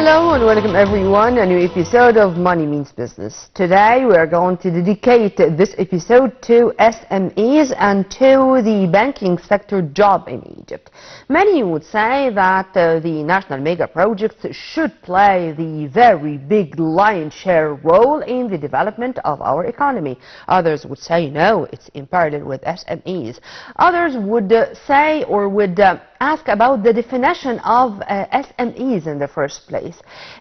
Hello and welcome everyone, a new episode of Money Means Business. Today we are going to dedicate this episode to SMEs and to the banking sector job in Egypt. Many would say that the national mega projects should play the very big lion's share role in the development of our economy. Others would say no, it's in parallel with SMEs. Others would say or would ask about the definition of SMEs in the first place.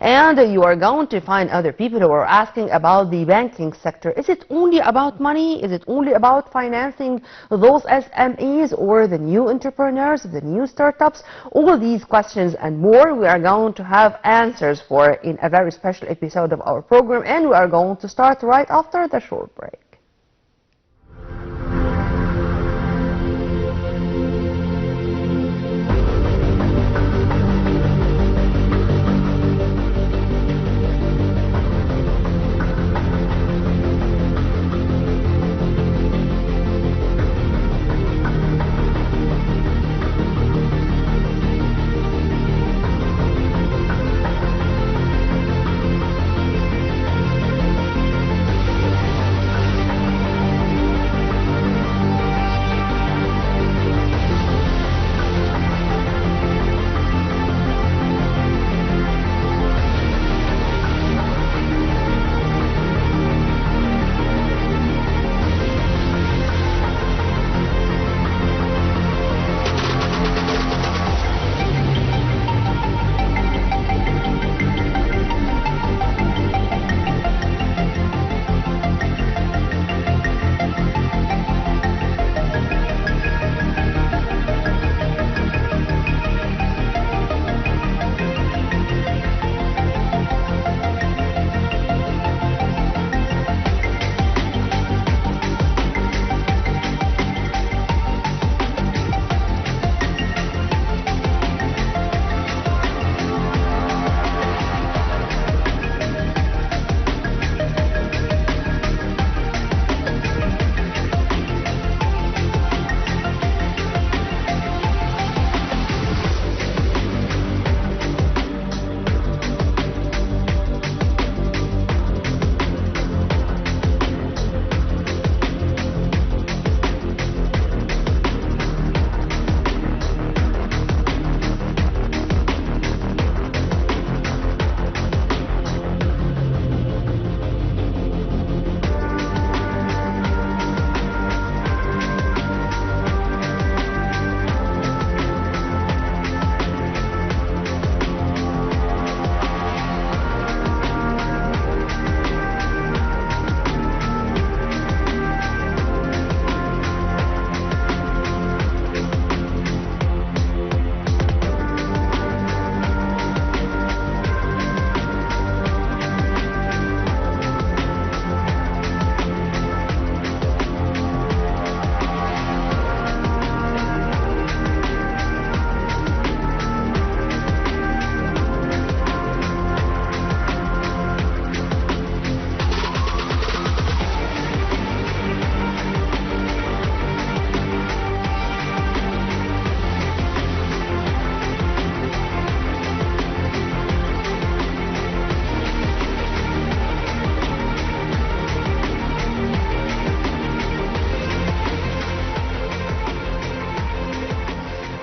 And you are going to find other people who are asking about the banking sector. Is it only about money? Is it only about financing those SMEs or the new entrepreneurs, the new startups? All these questions and more we are going to have answers for in a very special episode of our program, and we are going to start right after the short break.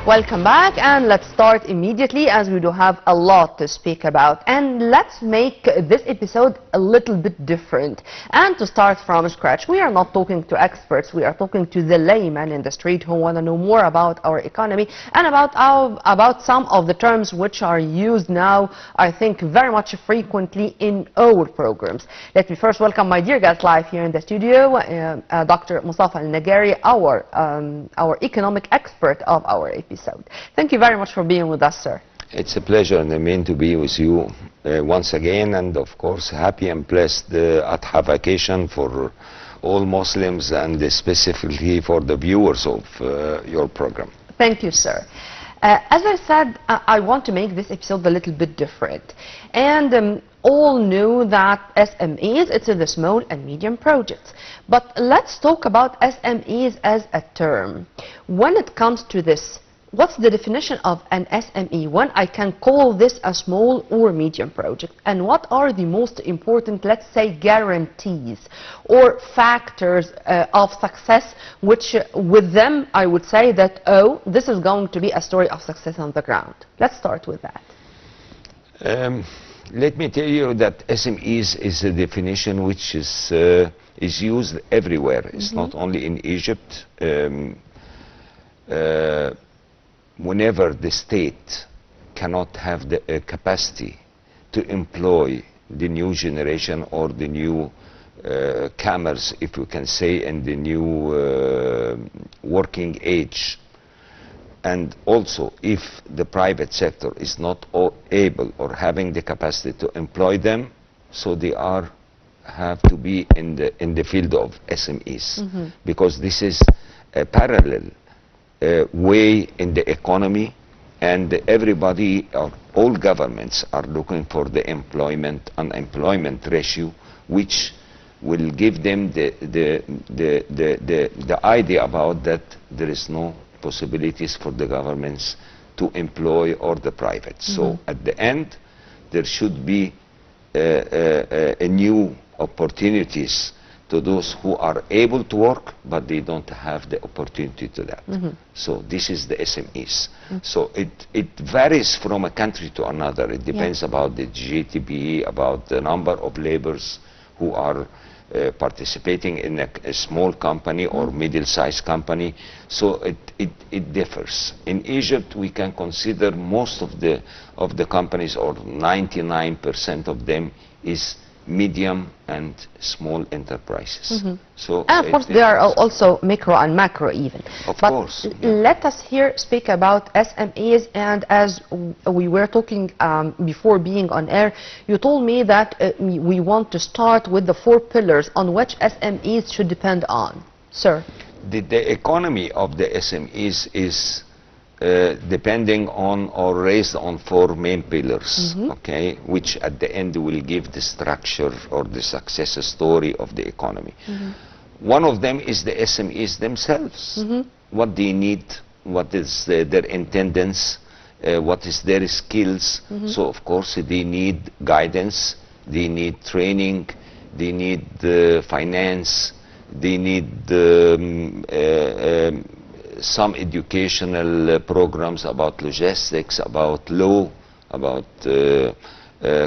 Welcome back, and let's start immediately as we do have a lot to speak about, and let's make this episode a little bit different. And to start from scratch, we are not talking to experts, we are talking to the layman in the street who want to know more about our economy and about some of the terms which are used now, I think, very much frequently in all programs. Let me first welcome my dear guest live here in the studio, Dr. Mustafa Al-Nagari, our economic expert of our episode. Thank you very much for being with us, sir. It's a pleasure, Namin, to be with you once again, and of course happy and blessed Adha vacation for all Muslims and specifically for the viewers of your program. Thank you, sir. As I said, I want to make this episode a little bit different. And all knew that SMEs, it's the small and medium projects. But let's talk about SMEs as a term. When it comes to this, what's the definition of an SME? When I can call this a small or medium project? And what are the most important, let's say, guarantees or factors of success, which with them I would say that, oh, this is going to be a story of success on the ground? Let's start with that. Let me tell you that SMEs is a definition which is used everywhere. It's not only in Egypt. Whenever the state cannot have the capacity to employ the new generation or the new comers, if we can say, and the new working age, and also if the private sector is not able or having the capacity to employ them, so they have to be in the field of SMEs, because this is a parallel way in the economy, and everybody, all governments are looking for the unemployment ratio, which will give them the idea about that there is no possibilities for the governments to employ or the private. So at the end, there should be a new opportunities to those who are able to work, but they don't have the opportunity to that. So this is the SMEs. So it varies from a country to another. It depends about the GDP, about the number of laborers who are participating in a small company or middle-sized company. So it differs. In Egypt, we can consider most of the companies, or 99% of them, is medium and small enterprises. So and of course there are also micro and macro even. Of course. Let us here speak about SMEs, and as we were talking before being on air, you told me that we want to start with the 4 pillars on which SMEs should depend on. Sir? The economy of the SMEs is depending on or raised on 4 main pillars, okay, which at the end will give the structure or the success story of the economy. One of them is the SMEs themselves. What they need, what is their intendance, what is their skills. So of course they need guidance, they need training, they need finance, they need some educational programs about logistics, about law, about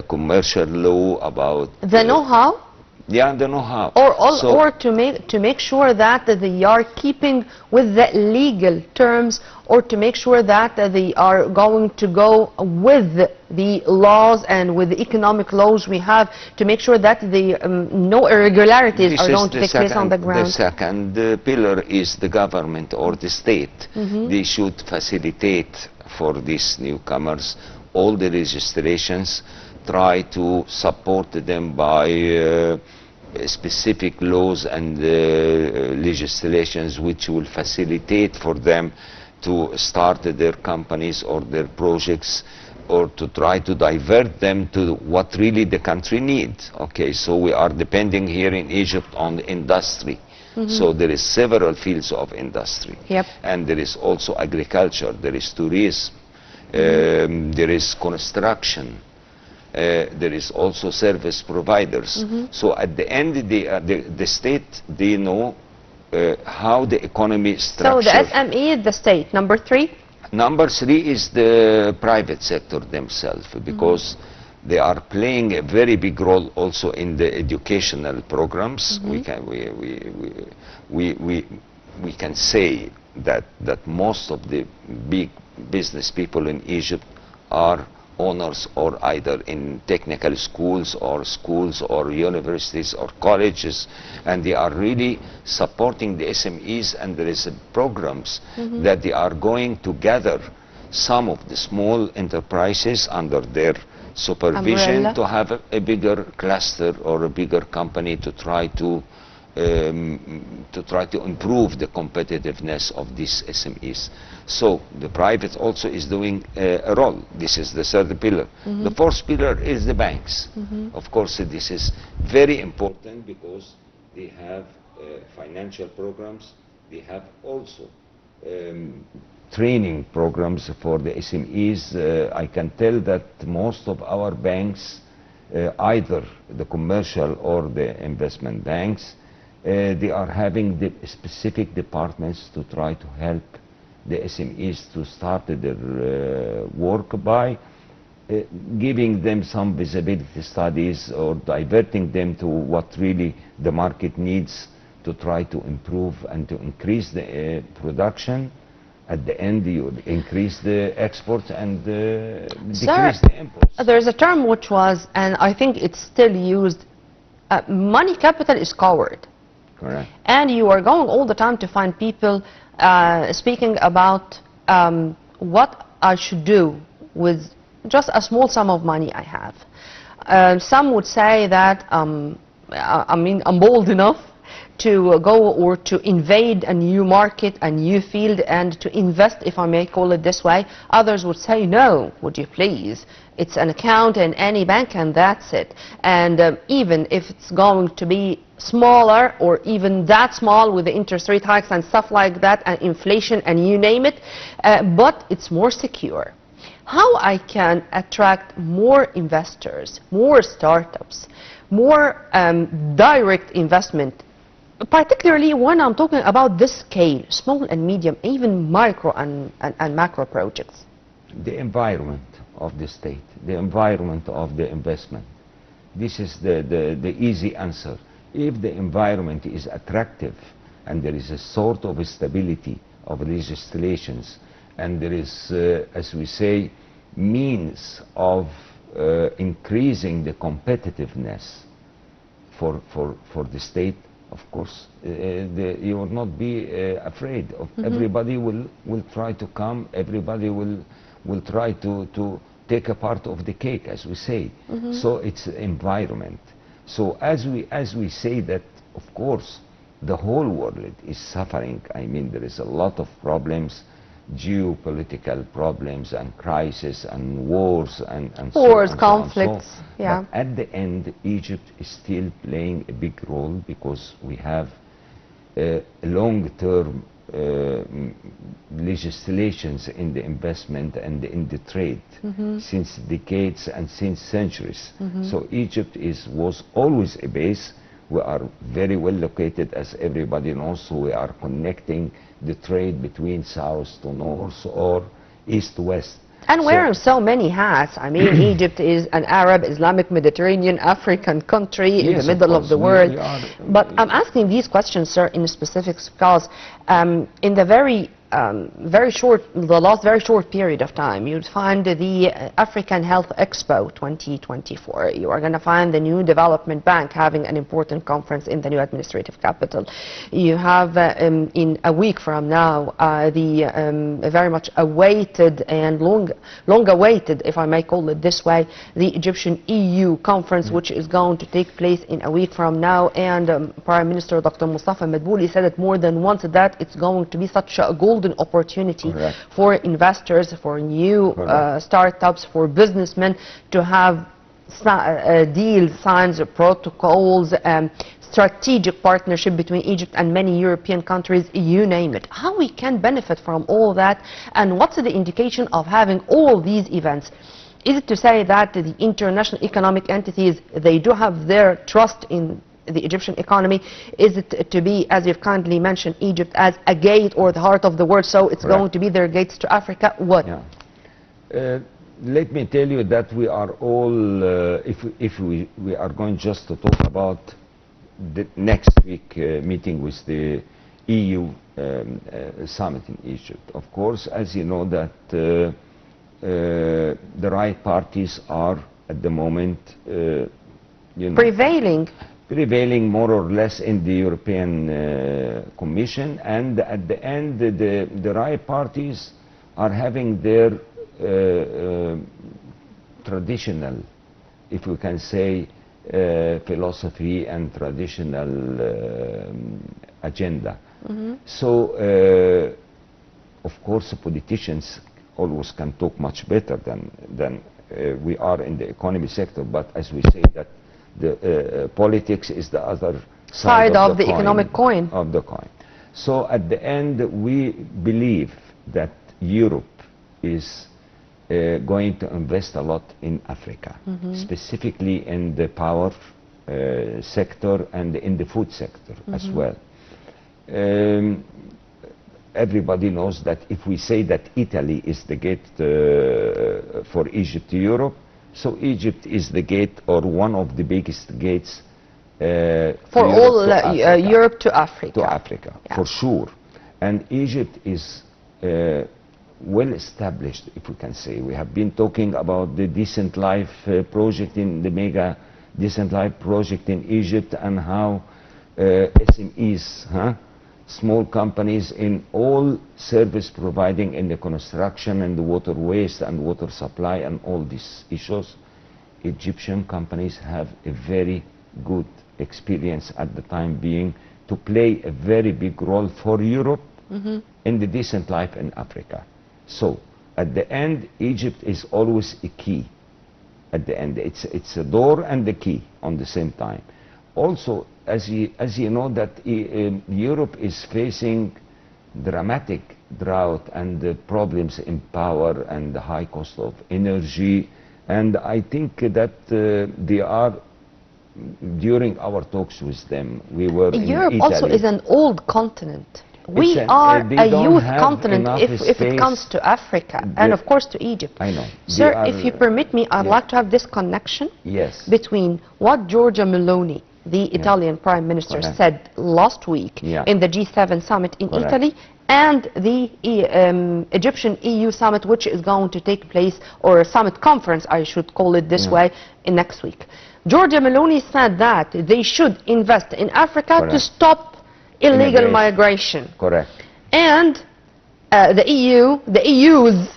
commercial law, about the know-how. Yeah, the know-how. Or to make sure that they are keeping with the legal terms, or to make sure that they are going to go with the laws and with the economic laws we have, to make sure that no irregularities are going to take place on the ground. The second pillar is the government or the state. They should facilitate for these newcomers all the registrations, try to support them by specific laws and legislations which will facilitate for them to start their companies or their projects, or to try to divert them to what really the country needs. Okay, so we are depending here in Egypt on industry. So there is several fields of industry. And there is also agriculture, there is tourism, there is construction, there is also service providers. So at the end, the state, they know how the economy is structured. So the SME is the state. Number 3? Number 3 is the private sector themselves, because they are playing a very big role also in the educational programs. We can say that most of the big business people in Egypt are owners, or either in technical schools or universities or colleges, and they are really supporting the SMEs, and there is programs that they are going to gather some of the small enterprises under their supervision umbrella, to have a bigger cluster or a bigger company to try to improve the competitiveness of these SMEs. So the private also is doing a role. This is the 3rd pillar. The 4th pillar is the banks. Of course, this is very important because they have financial programs. They have also training programs for the SMEs. I can tell that most of our banks, either the commercial or the investment banks, they are having the specific departments to try to help the SMEs to start their work by giving them some visibility studies or diverting them to what really the market needs to try to improve and to increase the production. At the end, you increase the exports and decrease the imports. There's a term which was, and I think it's still used, money capital is coward. Correct. And you are going all the time to find people speaking about what I should do with just a small sum of money I have. Some would say that, I'm bold enough to go or to invade a new market, a new field, and to invest, if I may call it this way. Others would say, no, would you please? It's an account in any bank and that's it. And even if it's going to be smaller or even that small with the interest rate hikes and stuff like that and inflation and you name it, but it's more secure. How I can attract more investors, more startups, more direct investment, particularly when I'm talking about this scale, small and medium, even micro and macro projects? The environment of the state, the environment of the investment. This is the easy answer. If the environment is attractive and there is a sort of stability of legislations and there is, as we say, means of increasing the competitiveness for the state, of course, you will not be afraid of. Everybody will try to come, everybody will try to take a part of the cake, as we say. So it's environment. So as we say that, of course, the whole world is suffering. I mean, there is a lot of problems, geopolitical problems and crisis and wars and wars, so on, conflicts. So on. Yeah. But at the end, Egypt is still playing a big role because we have long-term legislations in the investment and in the trade since decades and since centuries. So Egypt was always a base. We are very well located, as everybody knows, so we are connecting the trade between south to north or east to west. And wearing so many hats. I mean, Egypt is an Arab, Islamic, Mediterranean, African country in the middle of the world. But I'm asking these questions, sir, in specifics because in the the last very short period of time, you'd find the African Health Expo 2024. You are going to find the new development bank having an important conference in the new administrative capital. You have in a week from now the very much awaited and long awaited, if I may call it this way, the Egyptian EU conference, which is going to take place in a week from now. And Prime Minister Dr. Mustafa Madbouli said it more than once that it's going to be such a golden opportunity for investors, for new startups, for businessmen to have deals, signs, protocols, strategic partnership between Egypt and many European countries, you name it. How we can benefit from all that, and what's the indication of having all these events? Is it to say that the international economic entities, they do have their trust in the Egyptian economy? Is it to be, as you've kindly mentioned, Egypt as a gate or the heart of the world, so it's going to be their gates to Africa? What? Yeah. Let me tell you that we are all, if we are going just to talk about the next week meeting with the EU summit in Egypt. Of course, as you know, that the right parties are at the moment prevailing more or less in the European Commission, and at the end the right parties are having their traditional, if we can say, philosophy and traditional agenda. So of course politicians always can talk much better than we are in the economy sector, but as we say that the politics is the other side of the economic coin. So at the end we believe that Europe is going to invest a lot in Africa, specifically in the power sector and in the food sector as well. Everybody knows that if we say that Italy is the gate for Egypt to Europe, so Egypt is the gate or one of the biggest gates for all Europe to Africa. To Africa, yeah. For sure. And Egypt is well established, if we can say. We have been talking about the Decent Life project, in the mega Decent Life project in Egypt, and how SMEs, small companies in all service providing in the construction and the water waste and water supply and all these issues, Egyptian companies have a very good experience at the time being to play a very big role for Europe in the Decent Life in Africa. So at the end, Egypt is always a key. At the end, it's a door and the key on the same time. Also, as you know, that Europe is facing dramatic drought and the problems in power and the high cost of energy, and I think that they are, during our talks with them, we were in Europe Italy. Also is an old continent. We are a youth continent if it comes to Africa and of course to Egypt. I know. Sir, if you permit me, I'd like to have this connection between what Giorgia Meloni, the Italian Prime Minister, said last week in the G7 summit in Italy, and the Egyptian EU summit, which is going to take place, or a summit conference, I should call it this way, in next week. Giorgia Meloni said that they should invest in Africa to stop illegal migration. Correct. And the EUs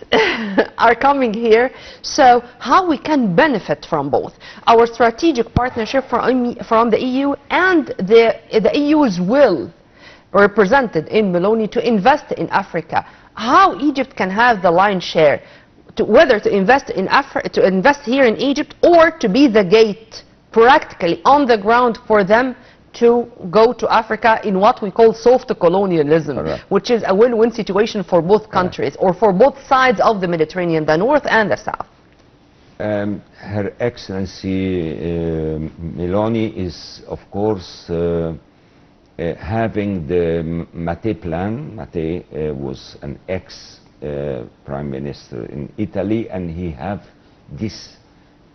are coming here, so how we can benefit from both? Our strategic partnership from the EU and the EU's will represented in Meloni to invest in Africa. How Egypt can have the lion's share, whether to invest in to invest here in Egypt, or to be the gate practically on the ground for them to go to Africa in what we call soft colonialism, which is a win-win situation for both countries, or for both sides of the Mediterranean, the north and the south. Her Excellency Meloni is, of course, having the Mattei plan. Mattei was an ex-prime minister in Italy, and he have this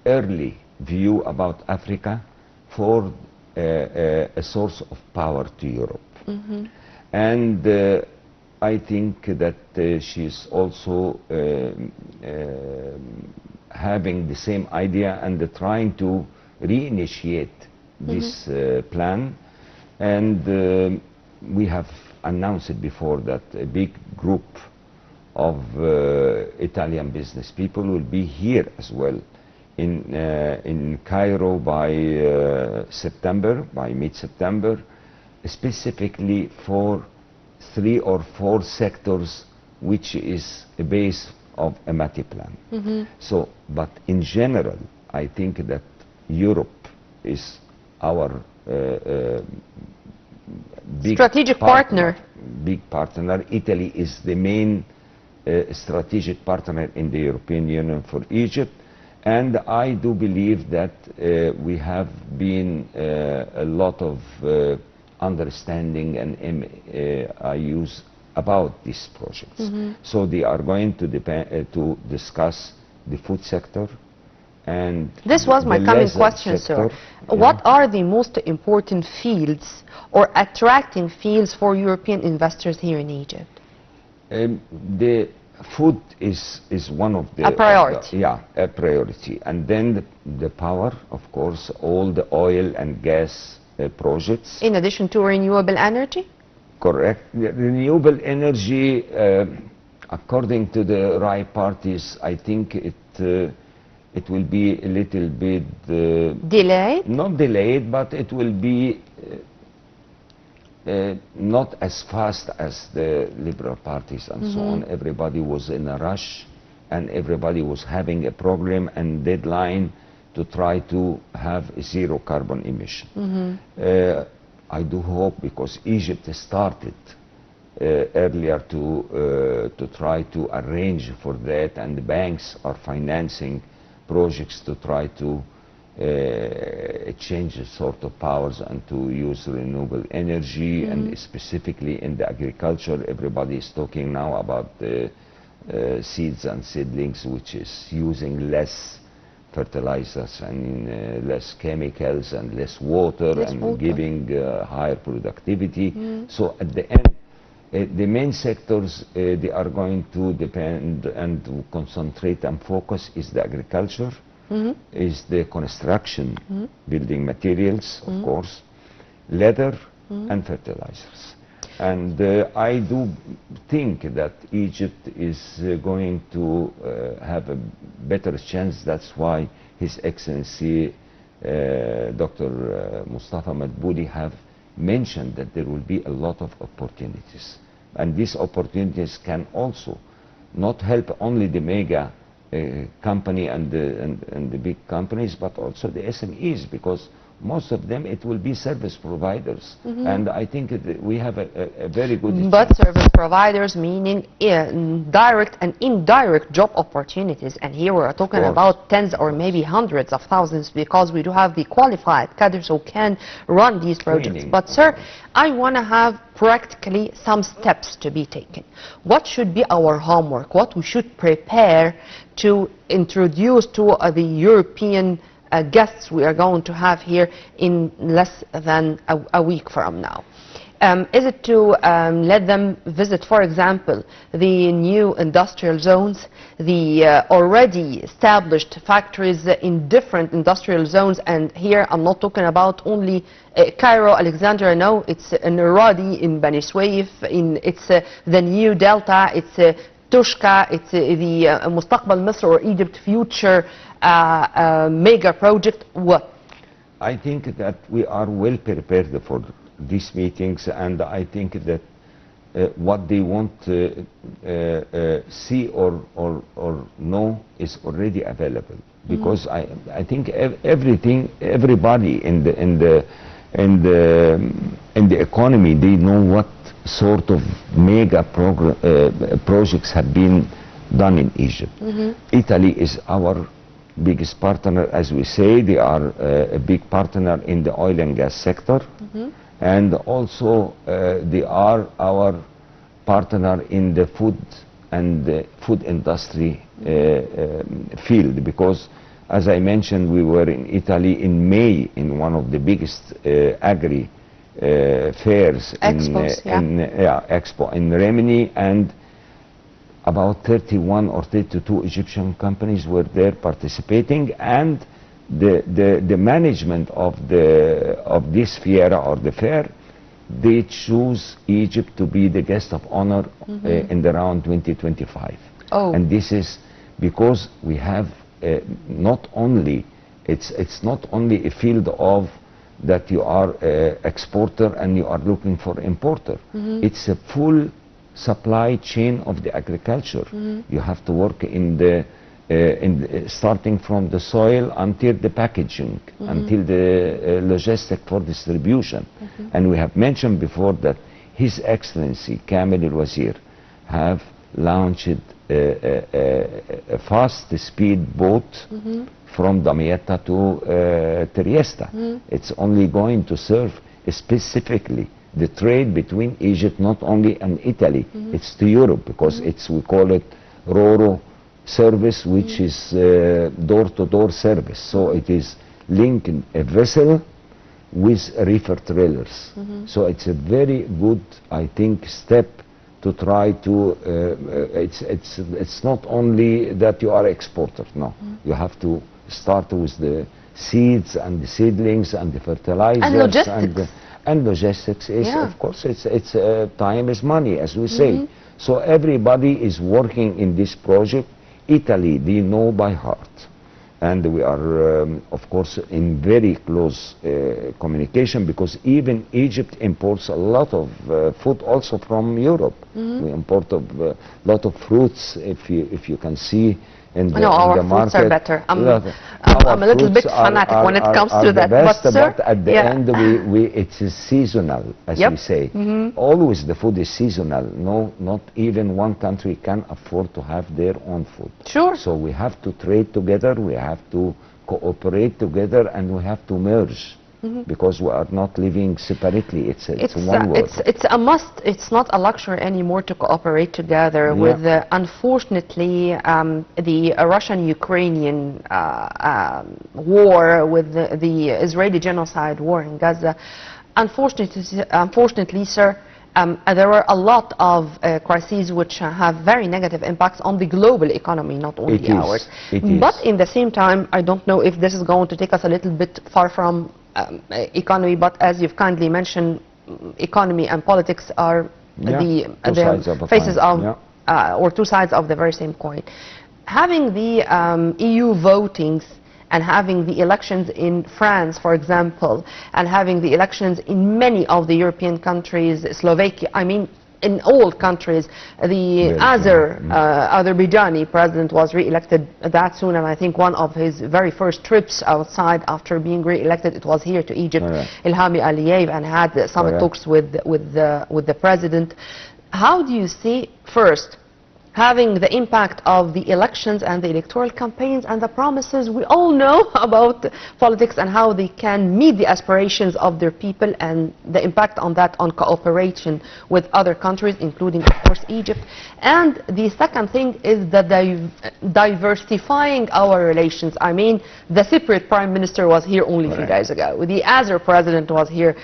early view about Africa for a source of power to Europe. And I think that she's also having the same idea and trying to reinitiate this plan. And we have announced it before that a big group of Italian business people will be here as well in Cairo by September, by mid-September, specifically for 3 or 4 sectors, which is a base of a Mattei plan. So, but in general, I think that Europe is our big strategic partner. Big partner. Italy is the main strategic partner in the European Union for Egypt. And I do believe that we have been a lot of understanding and MIUs about these projects. So they are going to discuss the food sector. And this was my coming question, sir. What are the most important fields or attracting fields for European investors here in Egypt? The food is one of the... A priority. A priority. And then the power, of course, all the oil and gas projects. In addition to renewable energy? Correct. The renewable energy, according to the RAI parties, I think it will be a little bit... delayed? Not delayed, but it will be not as fast as the liberal parties and so on. Everybody was in a rush, and everybody was having a program and deadline to try to have a zero carbon emission. I do hope, because Egypt started earlier to try to arrange for that, and the banks are financing projects to try to change the sort of powers and to use renewable energy. And specifically in the agriculture, everybody is talking now about the seeds and seedlings, which is using less fertilizers and less chemicals and less water, giving higher productivity. So at the end, the main sectors they are going to depend and to concentrate and focus is the agriculture, is the construction, building materials, of course, leather, and fertilizers. And I do think that Egypt is going to have a better chance. That's why His Excellency Dr. Mustafa Madbouli have mentioned that there will be a lot of opportunities. And these opportunities can also not help only the mega company and the big companies, but also the SMEs, because most of them it will be service providers. And I think that we have a very good But service providers meaning direct and indirect job opportunities, and here we are talking about tens or maybe hundreds of thousands, because we do have the qualified cadres who can run these projects. But sir, I want to have practically some steps to be taken. What should be our homework? What we should prepare to introduce to the European guests we are going to have here in less than a week from now? Is it to let them visit, for example, the new industrial zones, the already established factories in different industrial zones? And here I'm not talking about only Cairo, Alexandria, no, it's in Radi, in Bani Suef, it's the new Delta, it's Tushka, it's the Mustaqbal Misr or Egypt Future mega project. What? I think that we are well prepared for these meetings, and I think that what they want to see or know is already available, because I think everybody in the economy, they know what sort of mega projects have been done in Egypt. Italy is our biggest partner, as we say. They are a big partner in the oil and gas sector, and also they are our partner in the food and the food industry field, because as I mentioned, we were in Italy in May in one of the biggest agri fairs, Expo in Rimini, and about 31 or 32 Egyptian companies were there participating, and the management of this fiera or the fair, they choose Egypt to be the guest of honor in the round 2025. And this is because we have not only, it's not only a field of that you are an exporter and you are looking for importer. It's a full supply chain of the agriculture. You have to work in the starting from the soil until the packaging, until the logistic for distribution. And we have mentioned before that His Excellency Kamel El-Wazir have launched a fast speed boat from Damietta to Trieste. It's only going to serve specifically the trade between Egypt, not only and Italy, it's to Europe, because it's, we call it Roro service, which is door-to-door service. So it is linking a vessel with reefer trailers. So it's a very good, I think, step to try to, it's not only that you are exporter, no. You have to start with the seeds and the seedlings and the fertilizers. And logistics. And logistics is, of course, it's time is money, as we say. So everybody is working in this project. Italy, they know by heart and we are, of course, in very close communication, because even Egypt imports a lot of food also from Europe. We import a lot of fruits, if you can see in the, No, our in the fruits market. are better. I'm a Our little bit fruits are- fanatic when it are- comes are to the that. best, But, sir, at the yeah. end, it's seasonal, as Yep. we say. Always the food is seasonal. No, not even one country can afford to have their own food. Sure. So we have to trade together, we have to cooperate together, and we have to merge, because we are not living separately. It's one world. It's a must. It's not a luxury anymore to cooperate together. Yeah. With unfortunately the Russian-Ukrainian war, with the Israeli genocide war in Gaza. Unfortunately, sir, there are a lot of crises which have very negative impacts on the global economy, not only It is. ours. It is. But in the same time, I don't know if this is going to take us a little bit far from economy, but as you've kindly mentioned, economy and politics are Yeah, the two sides of a faces coin. of Yeah. or two sides of the very same coin. Having the EU votings and having the elections in France, for example, and having the elections in many of the European countries, Slovakia, I mean, in all countries, the Azerbaijani president was re-elected that soon, and I think one of his very first trips outside after being re-elected, it was here to Egypt, Correct. Ilhami Aliyev, and had summit Correct. talks with the president. How do you see, first, having the impact of the elections and the electoral campaigns and the promises we all know about politics and how they can meet the aspirations of their people, and the impact on that on cooperation with other countries, including, of course, Egypt? And the second thing is the diversifying our relations. I mean, the Cypriot Prime Minister was here only a few days ago. The Azer President was here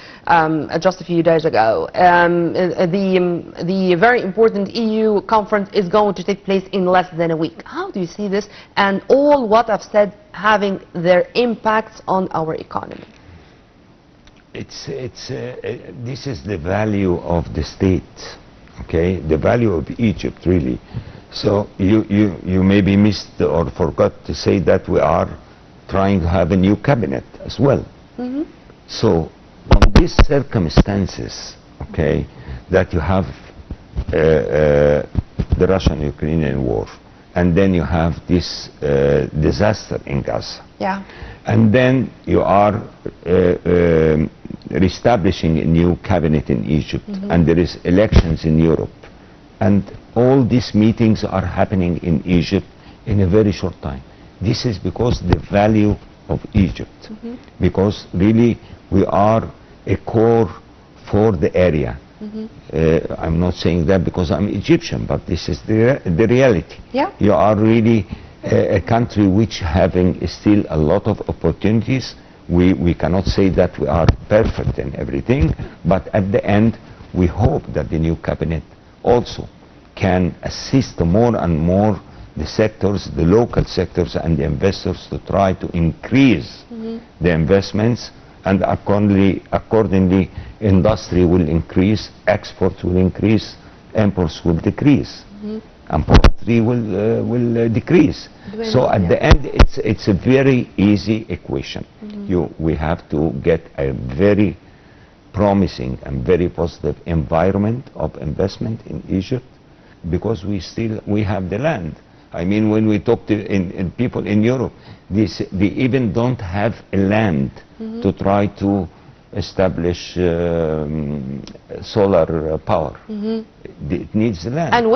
just a few days ago. The very important EU conference is going to take place in less than a week. How do you see this, and all what I've said having their impacts on our economy? This is the value of the state, okay? The value of Egypt, really. So you maybe missed or forgot to say that we are trying to have a new cabinet as well. So on these circumstances, okay, that you have the Russian-Ukrainian war, and then you have this disaster in Gaza. Yeah. And then you are reestablishing a new cabinet in Egypt, and there is elections in Europe. And all these meetings are happening in Egypt in a very short time. This is because the value of Egypt, because really we are a core for the area. I'm not saying that because I'm Egyptian, but this is the reality. Yeah. You are really a country which having still a lot of opportunities. We cannot say that we are perfect in everything, but at the end we hope that the new cabinet also can assist more and more the sectors, the local sectors and the investors, to try to increase the investments, and accordingly industry will increase, exports will increase, imports will decrease, and poverty will decrease. So at the end it's a very easy equation. We have to get a very promising and very positive environment of investment in Egypt, because we have the land. I mean, when we talk to people in Europe, they even don't have a land to try to establish solar power. It needs land. And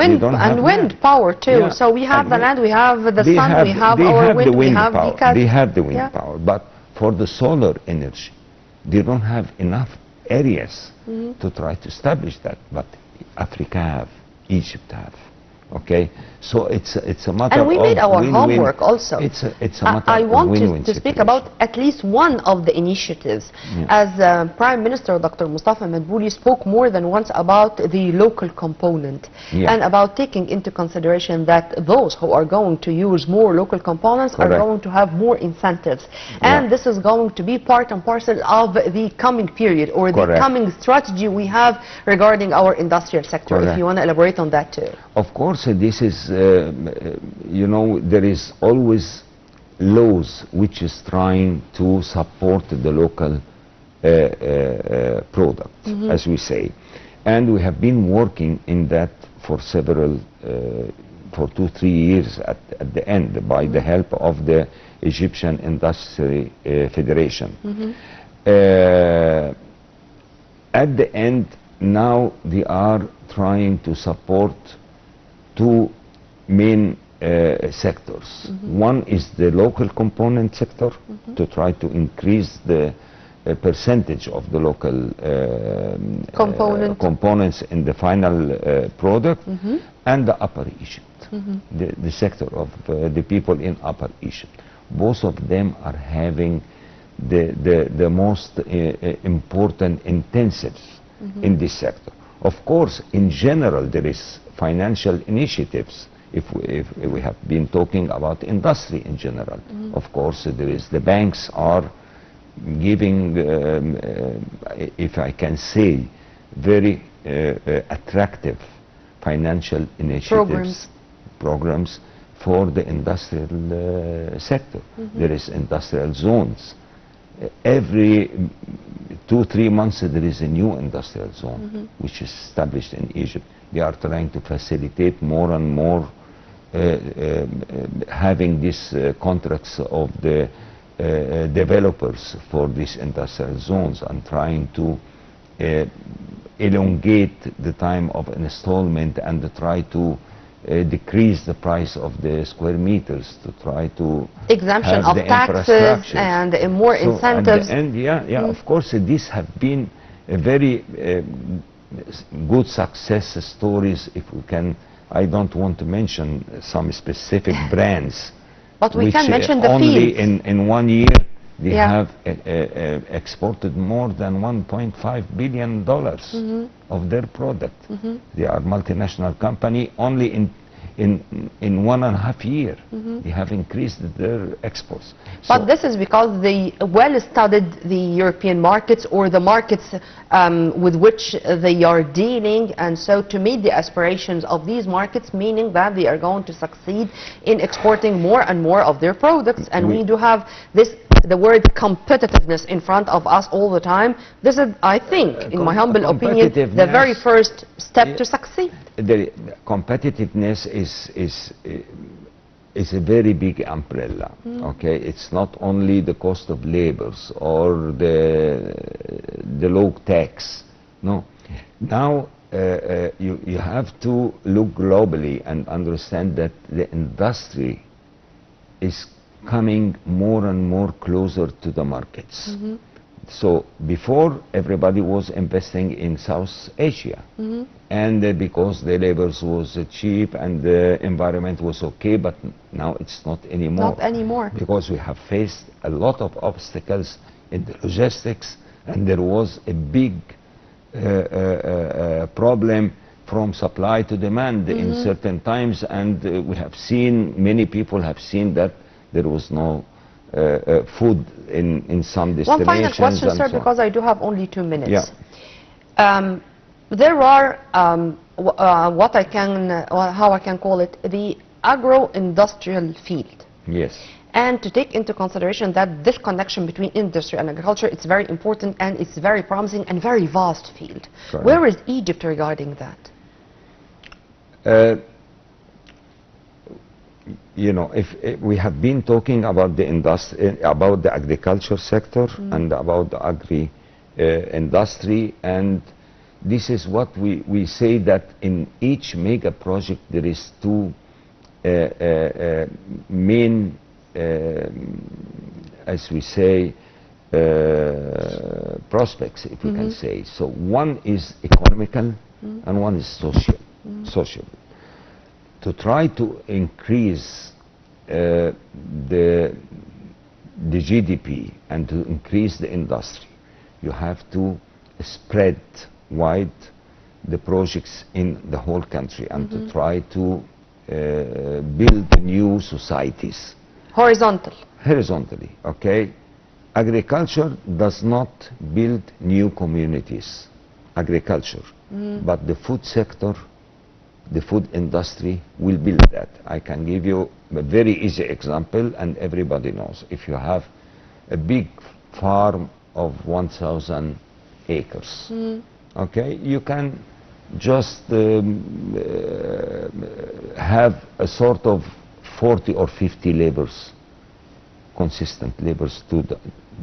wind power too. Yeah. So we have And the land, we have the sun, we have our wind, we have the gas. They have the wind power, but for the solar energy, they don't have enough areas to try to establish that. But Africa have, Egypt have. Okay, so it's a matter of and we made our win-win. homework also. It's a matter I of want win-win to speak situation. about at least one of the initiatives. As Prime Minister Dr. Mustafa Madbouli spoke more than once about the local component, and about taking into consideration that those who are going to use more local components are going to have more incentives. And this is going to be part and parcel of the coming period, or the coming strategy we have regarding our industrial sector. If you want to elaborate on that too. Of course, this is, you know, there is always laws which is trying to support the local product, as we say. And we have been working in that for several, for 2-3 years at the end, by the help of the Egyptian Industry Federation. At the end, now they are trying to support two main sectors. One is the local component sector, to try to increase the percentage of the local components in the final product, and the Upper Egypt, the sector of the people in Upper Egypt. Both of them are having the most important intensives in this sector. Of course, in general, there is financial initiatives. If we have been talking about industry in general, of course, there is the banks are giving, if I can say, very attractive financial initiatives, programs for the industrial sector. There is industrial zones. Every 2-3 months there is a new industrial zone which is established in Egypt. They are trying to facilitate more and more having these contracts of the developers for these industrial zones, and trying to elongate the time of installment, and to try to decrease the price of the square meters, to try to exemption have of the taxes and more so incentives. And of course, these have been a very good success stories. If we can, I don't want to mention some specific brands, But we which can mention the only fields. in 1 year they have exported more than $1.5 billion of their product. They are multinational company. Only in 1.5 years they have increased their exports. But So this is because they well studied the European markets, or the markets with which they are dealing, and so to meet the aspirations of these markets, meaning that they are going to succeed in exporting more and more of their products. And we do have this, the word competitiveness, in front of us all the time. This is, I think, in my humble opinion, the very first step to succeed. the competitiveness is a very big umbrella. Okay, it's not only the cost of labors or the low tax. No, now you have to look globally and understand that the industry is coming more and more closer to the markets. So before, everybody was investing in South Asia, and because the labors was cheap and the environment was okay, but now it's not anymore. Not anymore. Because we have faced a lot of obstacles in the logistics, and there was a big problem from supply to demand in certain times, and we have seen, many people have seen that there was no food in some destinations. One final question, sir, and so on. because I do have only 2 minutes. Yeah. There are what I can, how I can call it, the agro-industrial field. Yes. And to take into consideration that this connection between industry and agriculture, it's very important, and it's very promising and very vast field. Correct. Where is Egypt regarding that? You know, if we have been talking about the industry, about the agriculture sector and about the agri industry, and this is what we say, that in each mega project there is two main, as we say, prospects, if we can say. So one is economical and one is social. To try to increase the GDP and to increase the industry, you have to spread wide the projects in the whole country, and to try to build new societies. Horizontally, okay? Agriculture does not build new communities, agriculture, but the food sector the food industry will build that. I can give you a very easy example, and everybody knows. If you have a big farm of 1,000 acres, okay, you can just have a sort of 40 or 50 laborers, consistent laborers to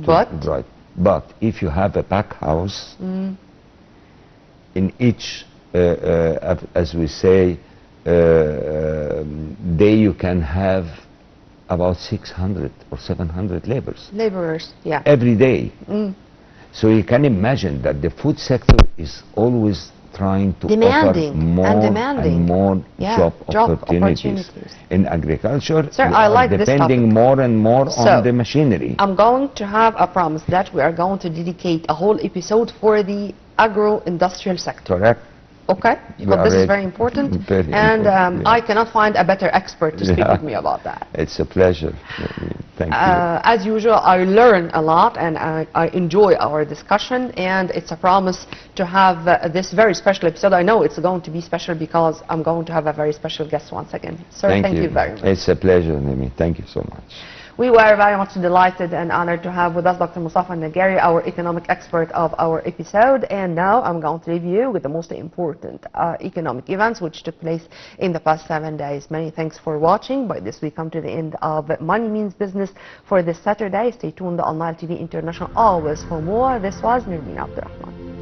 right. But if you have a pack house, in each, as we say, day you can have about 600 or 700 laborers. Yeah. Every day. So you can imagine that the food sector is always trying to offer more and more job opportunities. In agriculture, Sir, we I are like depending this more and more on the machinery. I'm going to have a promise that we are going to dedicate a whole episode for the agro-industrial sector. Correct. Okay, because this is very important, I cannot find a better expert to speak with me about that. It's a pleasure. Thank you. As usual, I learn a lot and I enjoy our discussion, and it's a promise to have this very special episode. I know it's going to be special because I'm going to have a very special guest once again. Sir, thank you very much. It's a pleasure, Nimi. Thank you so much. We were very much delighted and honored to have with us Dr. Mustafa Nagari, our economic expert of our episode. And now I'm going to leave you with the most important economic events which took place in the past 7 days. Many thanks for watching. By this we come to the end of Money Means Business for this Saturday. Stay tuned on Nile TV International always for more. This was Nirmeen Abdurrahman.